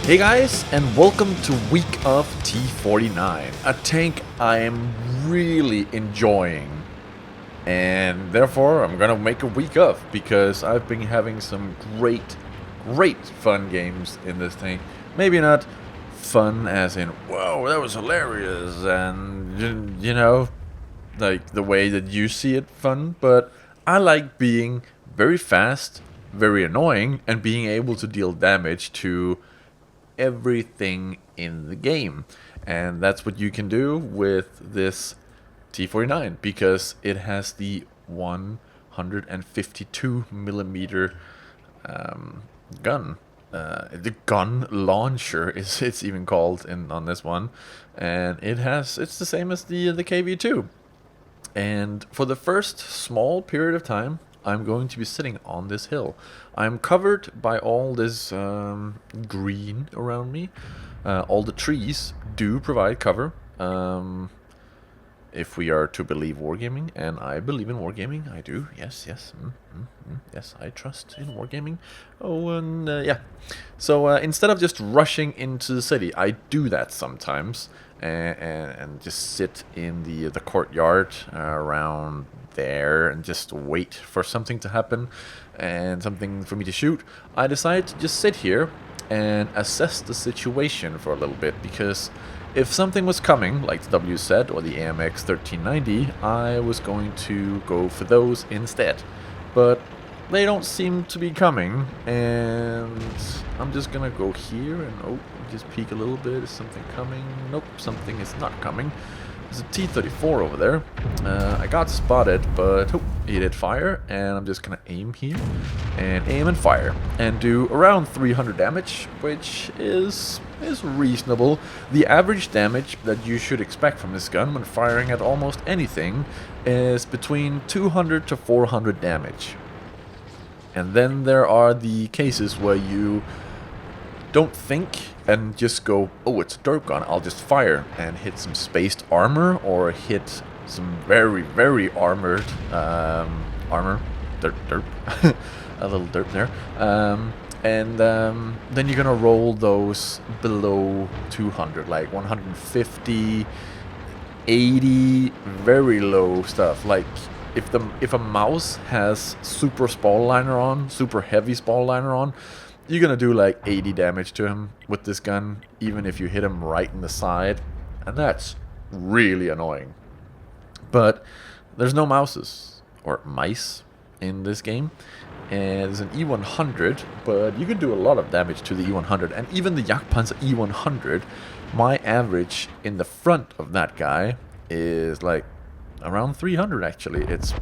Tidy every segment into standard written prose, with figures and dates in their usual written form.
Hey guys, and welcome to week of T49, a tank I am really enjoying, and therefore I'm gonna make a week of, because I've been having some great fun games in this tank. Maybe not fun as in, whoa, that was hilarious, and you know, like the way that you see it fun, but I like being very fast, very annoying, and being able to deal damage to everything in the game. And that's what you can do with this T49, because it has the 152 millimeter gun. The gun launcher is it's even called on this one, and it's the same as the KV2. And for the first small period of time, I'm going to be sitting on this hill. I'm covered by all this green around me. All the trees do provide cover, if we are to believe Wargaming, and I believe in Wargaming. I do. Yes. Yes, I trust in Wargaming. Oh, and yeah. So instead of just rushing into the city, I do that sometimes, and just sit in the courtyard around there and just wait for something to happen and something for me to shoot. I decided to just sit here and assess the situation for a little bit, because if something was coming, like the WZ or the AMX 1390, I was going to go for those instead. But they don't seem to be coming, and I'm just gonna go here and just peek a little bit. Is something coming? Nope, something is not coming. There's a T-34 over there. I got spotted, but he did fire, and I'm just gonna aim here, and aim and fire, and do around 300 damage, which is reasonable. The average damage that you should expect from this gun when firing at almost anything is between 200 to 400 damage. And then there are the cases where you don't think and just go, oh, it's a derp gun, I'll just fire and hit some spaced armor, or hit some very armored armor, derp, a little derp there, and then you're gonna roll those below 200, like 150, 80, very low stuff. Like if a mouse has super spall liner on, super heavy spall liner on, you're gonna do like 80 damage to him with this gun, even if you hit him right in the side, and that's really annoying. But there's no mouses or mice in this game, and there's an E100, but you can do a lot of damage to the E100, and even the Jagdpanzer E100, my average in the front of that guy is like around 300 actually. It's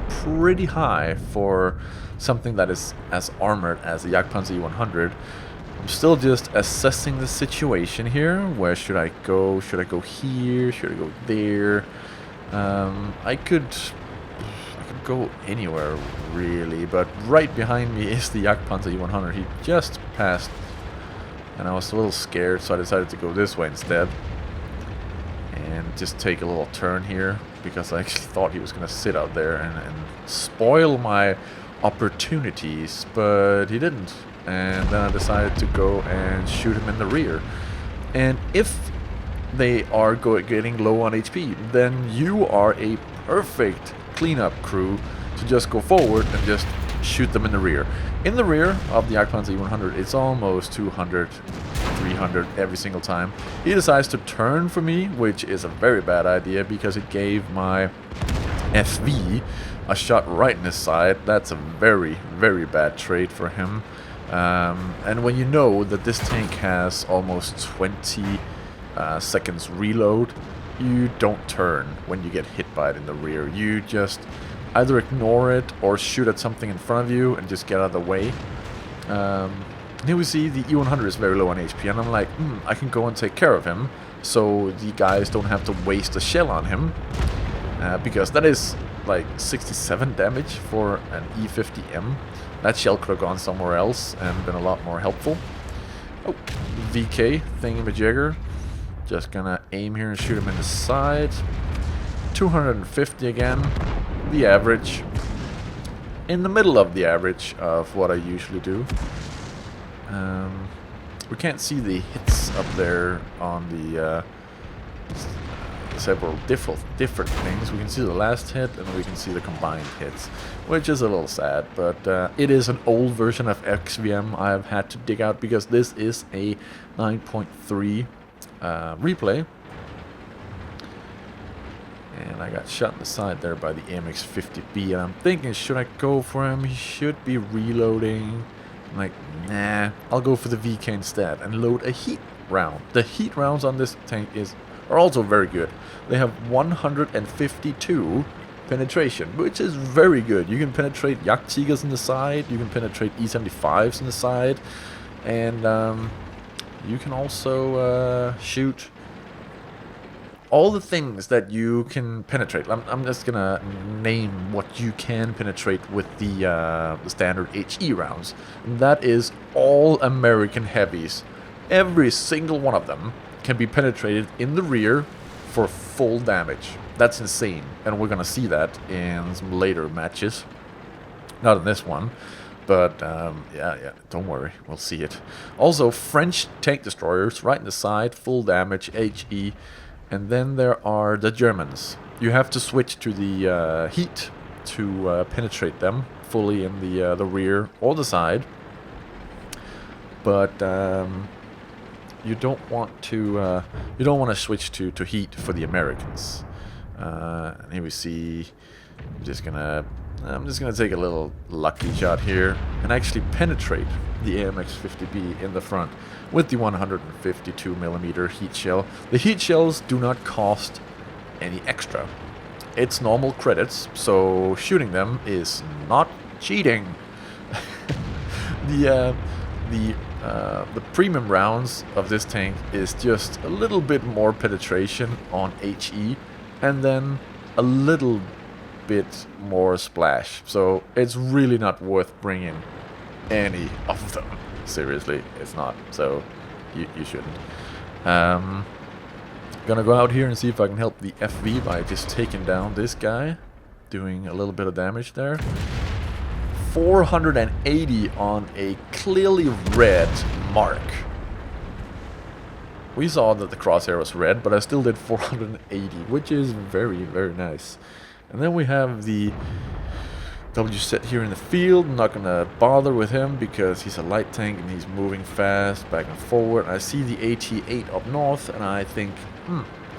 pretty high for something that is as armored as the Jagdpanzer E100. I'm still just assessing the situation here. Where should I go? Should I go here? Should I go there? I could go anywhere really, but right behind me is the Jagdpanzer E100. He just passed, and I was a little scared, so I decided to go this way instead and just take a little turn here, because I actually thought he was going to sit out there and spoil my opportunities, but he didn't. And then I decided to go and shoot him in the rear. And if they are getting low on HP, then you are a perfect cleanup crew to just go forward and just shoot them in the rear. In the rear of the Jagdpanzer E100, it's almost 200, 300 every single time. He decides to turn for me, which is a very bad idea, because it gave my FV a shot right in his side. That's a very bad trade for him. And when you know that this tank has almost 20 seconds reload, you don't turn when you get hit by it in the rear. You just either ignore it or shoot at something in front of you and just get out of the way. Here we see the E100 is very low on HP, and I'm like, I can go and take care of him, so the guys don't have to waste a shell on him, because that is like 67 damage for an E50M. That shell could have gone somewhere else and been a lot more helpful. Oh, VK thingamajigger. Just gonna aim here and shoot him in the side. 250 again, the average. In the middle of the average of what I usually do. We can't see the hits up there on the several different things. We can see the last hit and we can see the combined hits, which is a little sad, but it is an old version of XVM I've had to dig out because this is a 9.3 replay. And I got shot in the side there by the MX-50B, and I'm thinking, should I go for him? He should be reloading. I'm like, nah, I'll go for the VK instead and load a heat round. The heat rounds on this tank are also very good. They have 152 penetration, which is very good. You can penetrate Jagdtigers in the side, you can penetrate E75s in the side, and you can also shoot all the things that you can penetrate. I'm just gonna name what you can penetrate with the standard HE rounds. And that is all American heavies. Every single one of them can be penetrated in the rear for full damage. That's insane, and we're gonna see that in some later matches. Not in this one, but yeah, don't worry, we'll see it. Also, French tank destroyers right in the side, full damage, HE. And then there are the Germans. You have to switch to the heat to penetrate them fully in the rear or the side. But you don't want to switch to heat for the Americans. And here we see. I'm just gonna take a little lucky shot here and actually penetrate the AMX-50B in the front with the 152mm heat shell. The heat shells do not cost any extra. It's normal credits, so shooting them is not cheating. The premium rounds of this tank is just a little bit more penetration on HE, and then a little bit more splash. So it's really not worth bringing any of them. Seriously, it's not. So you shouldn't. Gonna go out here and see if I can help the FV by just taking down this guy, doing a little bit of damage there. 480 on a clearly red mark. We saw that the crosshair was red, but I still did 480, which is very, very nice. And then we have the WZ here in the field. I'm not gonna bother with him because he's a light tank and he's moving fast back and forward. I see the AT-8 up north and I think,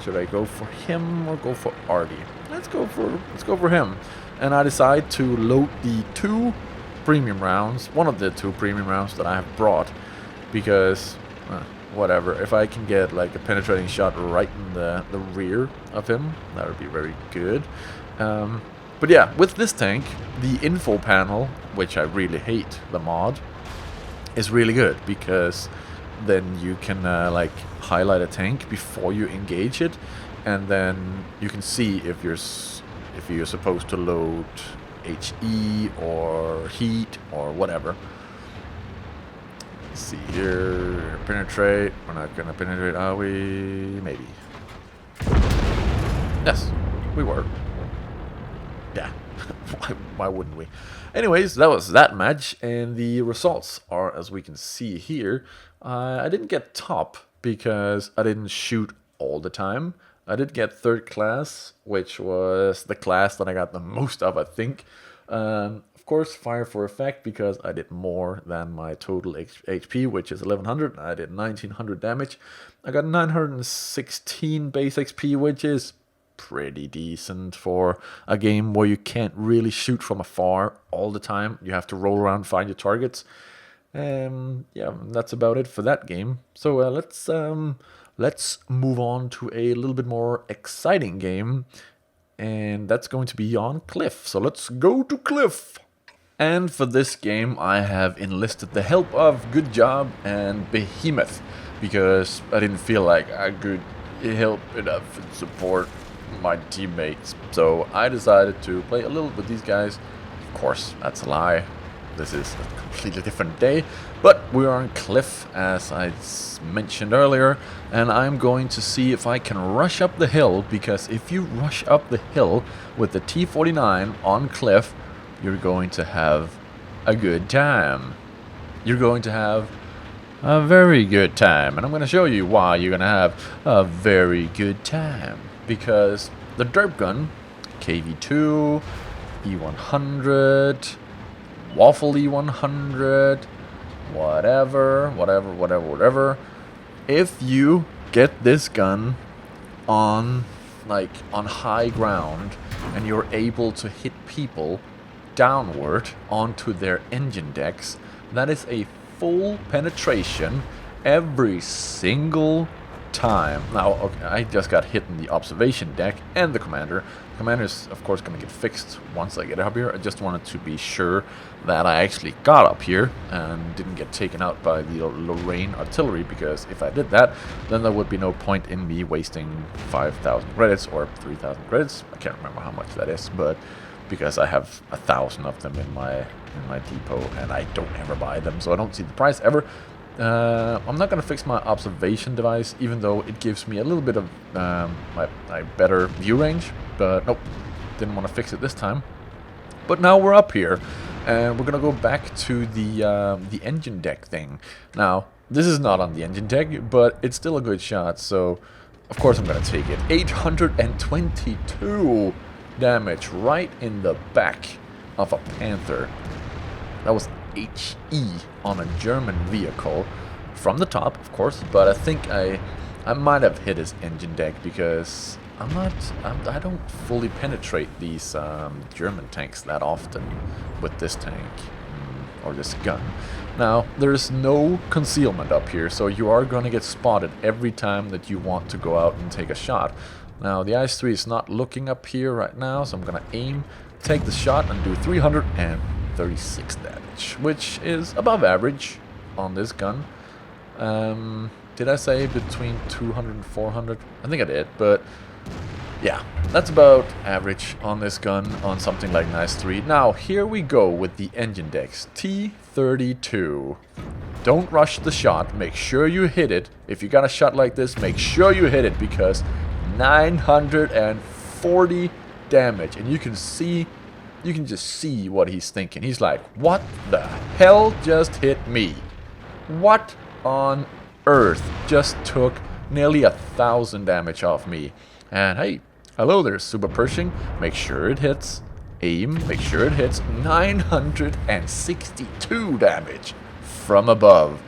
should I go for him or go for Artie? Let's go for him. And I decide to load the two premium rounds, one of the two premium rounds that I have brought, because whatever, if I can get like a penetrating shot right in the rear of him, that would be very good. But yeah, with this tank, the info panel, which I really hate the mod, is really good because then you can like highlight a tank before you engage it, and then you can see if you're supposed to load HE or heat or whatever. Let's see here, penetrate. We're not gonna penetrate, are we? Maybe. Yes, we were. Yeah, why wouldn't we? Anyways, that was that match, and the results are, as we can see here, I didn't get top because I didn't shoot all the time. I did get third class, which was the class that I got the most of, I think. Of course, fire for effect because I did more than my total HP, which is 1100. I did 1900 damage. I got 916 base XP, which is pretty decent for a game where you can't really shoot from afar all the time. You have to roll around, find your targets. Yeah, that's about it for that game. So let's move on to a little bit more exciting game, and that's going to be on Cliff. So let's go to Cliff. And for this game, I have enlisted the help of Good Job and Behemoth because I didn't feel like I could help enough and support my teammates. So I decided to play a little with these guys. Of course, that's a lie. This is a completely different day, but we're on Cliff, as I mentioned earlier, and I'm going to see if I can rush up the hill, because if you rush up the hill with the T49 on Cliff, you're going to have a good time. You're going to have a very good time. And I'm going to show you why you're going to have a very good time. Because the derp gun, KV2, E100, Waffle E100, whatever. If you get this gun on high ground and you're able to hit people downward onto their engine decks, that is a full penetration every single time. Now, okay, I just got hit in the observation deck and the commander. The commander is, of course, going to get fixed once I get up here. I just wanted to be sure that I actually got up here and didn't get taken out by the Lorraine artillery, because if I did that, then there would be no point in me wasting 5,000 credits or 3,000 credits. I can't remember how much that is, but because I have 1,000 of them in my depot and I don't ever buy them, so I don't see the price ever. I'm not going to fix my observation device, even though it gives me a little bit of my better view range, but nope, didn't want to fix it this time. But now we're up here, and we're going to go back to the engine deck thing. Now, this is not on the engine deck, but it's still a good shot, so of course I'm going to take it. 822 damage right in the back of a Panther. That was HE on a German vehicle from the top, of course, but I think I might have hit his engine deck, because I don't fully penetrate these German tanks that often with this tank or this gun. Now, there's no concealment up here, so you are going to get spotted every time that you want to go out and take a shot. Now, the IS-3 is not looking up here right now, so I'm going to aim, take the shot, and do 336 damage, which is above average on this gun. Did I say between 200 and 400? I think I did, but yeah, that's about average on this gun on something like an IS-3. Now, here we go with the engine decks. T32. Don't rush the shot. Make sure you hit it. If you got a shot like this, make sure you hit it, because 940 damage, and you can just see what he's thinking. He's like, what the hell just hit me? What on earth just took nearly 1,000 damage off me? And hey, hello there, Super Pershing. Make sure it hits. Aim, make sure it hits. 962 damage from above.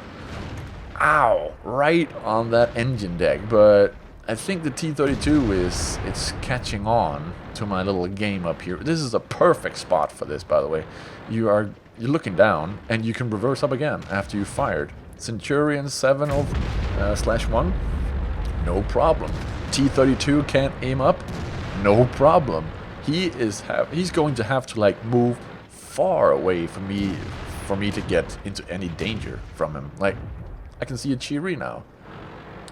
Ow, right on that engine deck. But I think the T32 it's catching on to my little game up here. This is a perfect spot for this, by the way. You're looking down, and you can reverse up again after you fired. Centurion 7/1, no problem. T32 can't aim up, no problem. He's going to have to like move far away from me for me to get into any danger from him. Like, I can see a Cheery now.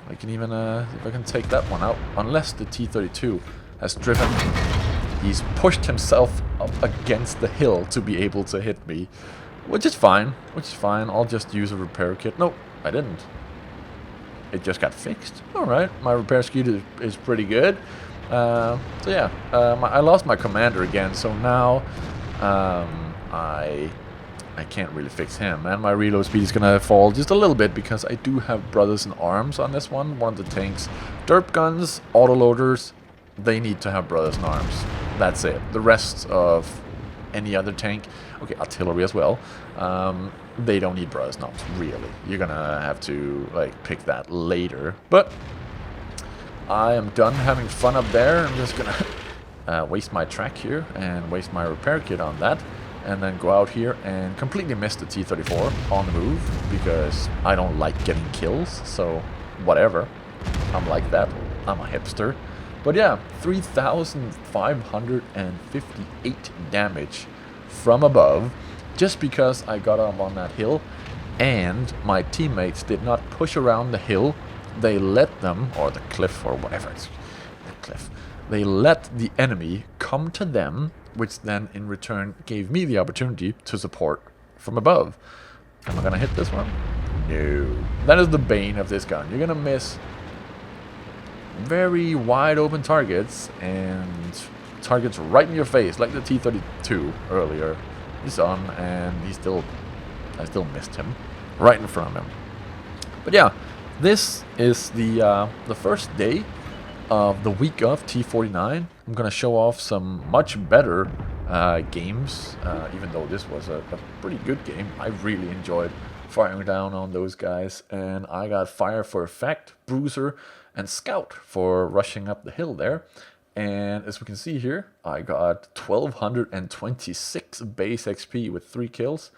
I can even, if I can take that one out, unless the T32 has driven, he's pushed himself up against the hill to be able to hit me, which is fine, I'll just use a repair kit. Nope, I didn't. It just got fixed. Alright, my repair kit is pretty good. So yeah, I lost my commander again, so now I can't really fix him, and my reload speed is gonna fall just a little bit, because I do have brothers in arms on this one of the tanks. Derp guns, autoloaders, they need to have brothers in arms. That's it. The rest of any other tank, okay, artillery as well, they don't need brothers in arms, really. You're gonna have to like pick that later. But I am done having fun up there. I'm just gonna waste my track here and waste my repair kit on that, and then go out here and completely miss the T-34 on the move, because I don't like getting kills, so whatever. I'm like that. I'm a hipster. But yeah, 3,558 damage from above, just because I got up on that hill, and my teammates did not push around the hill. They let them, or the cliff, or whatever, it's the cliff. They let the enemy come to them, which then in return gave me the opportunity to support from above. Am I gonna hit this one? No. That is the bane of this gun. You're gonna miss very wide open targets, and targets right in your face, like the T-32 earlier. He's on, and I still missed him. Right in front of him. But yeah, this is the first day of the week of T49. I'm gonna show off some much better games, even though this was a pretty good game. I really enjoyed firing down on those guys, and I got Fire for Effect, Bruiser, and Scout for rushing up the hill there. And as we can see here, I got 1226 base XP with 3 kills,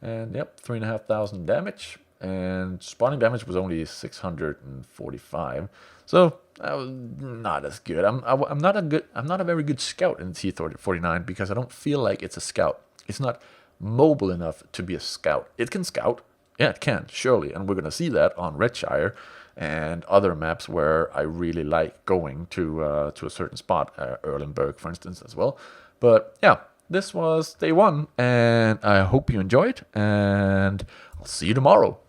and yep, 3,500 damage. And spawning damage was only 645, so that was not as good. I'm not a very good scout in T49 because I don't feel like it's a scout. It's not mobile enough to be a scout. It can scout, yeah, it can surely, and we're gonna see that on Redshire and other maps where I really like going to a certain spot, Erlenberg, for instance, as well. But yeah, this was day 1, and I hope you enjoyed, and I'll see you tomorrow.